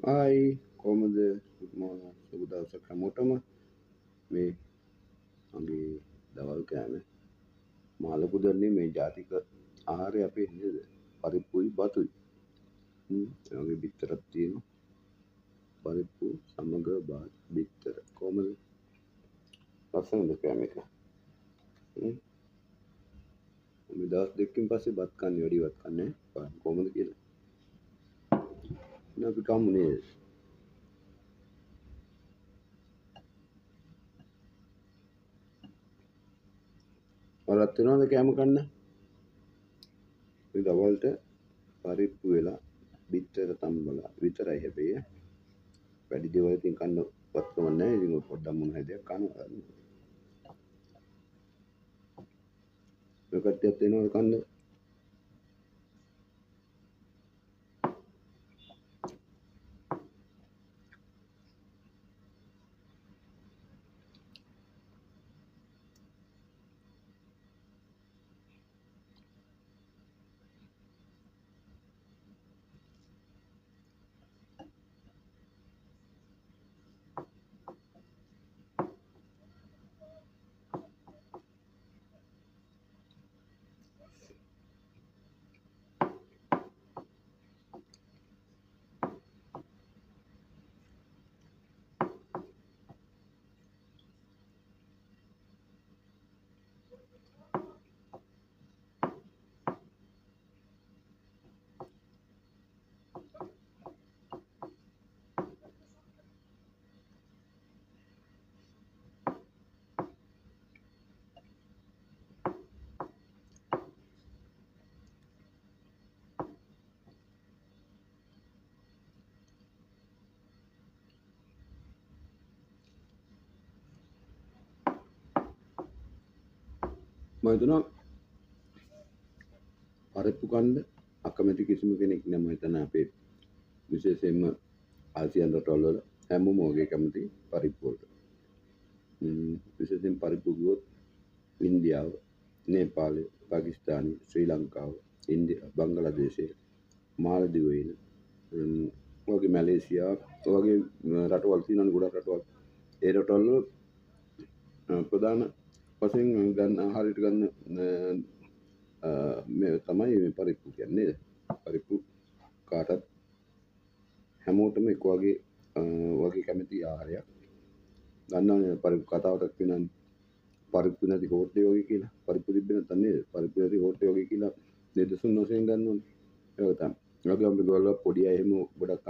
ආයි කොහමද සුබ දවසක් හැමෝටම මේ මගේ දවල් කෑම මාළු දෙන්නේ මේ ජාතික ආහාරය අපේ නේද පරිප්පුයි බතුයි ඒ වගේ බිත්තරක් තියෙනවා පරිප්පු සමග බිත්තර කොහමද ලස්සනද කෑම එක මේ දවස් දෙකකින් පස්සේ බත් කන්නේ වැඩි වත් කන්නේ නැහැ කොහමද කියලා අපි කමු නේද වලත් වෙනවද කෑම කන්න මේ දවල්ට පරිප්පු වෙලා බිත්තර තම්බලා විතරයි හැබැයි වැඩි දේවල් ඉතින් කන්න වත් කමක් නැහැ ඉතින් ඔය පොඩ්ඩක් මොන හරි දෙයක් කනවා ඔය කට්ටියත් එනවද කන්න මම හිතනවා පරිප්පු කන්න අකමැති කිසිම කෙනෙක් නැහැ මම හිතන්නේ අපේ විශේෂයෙන්ම ආසියානු රටවල් වල හැමෝම වගේ කැමති පරිප්පු වලට විශේෂයෙන් පරිප්පු කිව්වොත් ඉන්දියාව නේපාලය පාකිස්තානය ශ්‍රී ලංකාව බංගලාදේශය මාලදිවයින වගේ මැලේසියා වගේ රටවල් තියෙනවනේ ගොඩක් රටවල් ඒ රටවල් වල ප්‍රධාන වශයෙන් ගන්න ආහාරයට ගන්න මේ තමයි මේ පරිප්පු කියන්නේ පරිප්පු කාටත් හැමෝටම එක වගේ කැමති ආහාරයක් දන්නවනේ පරිප්පු කතාවටත් කියනවනේ පරිප්පු නැති හෝටලේ වගේ කියලා පරිප්පු තිබ්බ නැත්නම් නේද පරිප්පු නැති හෝටලේ වගේ කියලා දෙදසුන් වශයෙන් ගන්නවනේ ඒක තමයි අපි ගොල්ලෝ පොඩි අය එහෙම ගොඩක්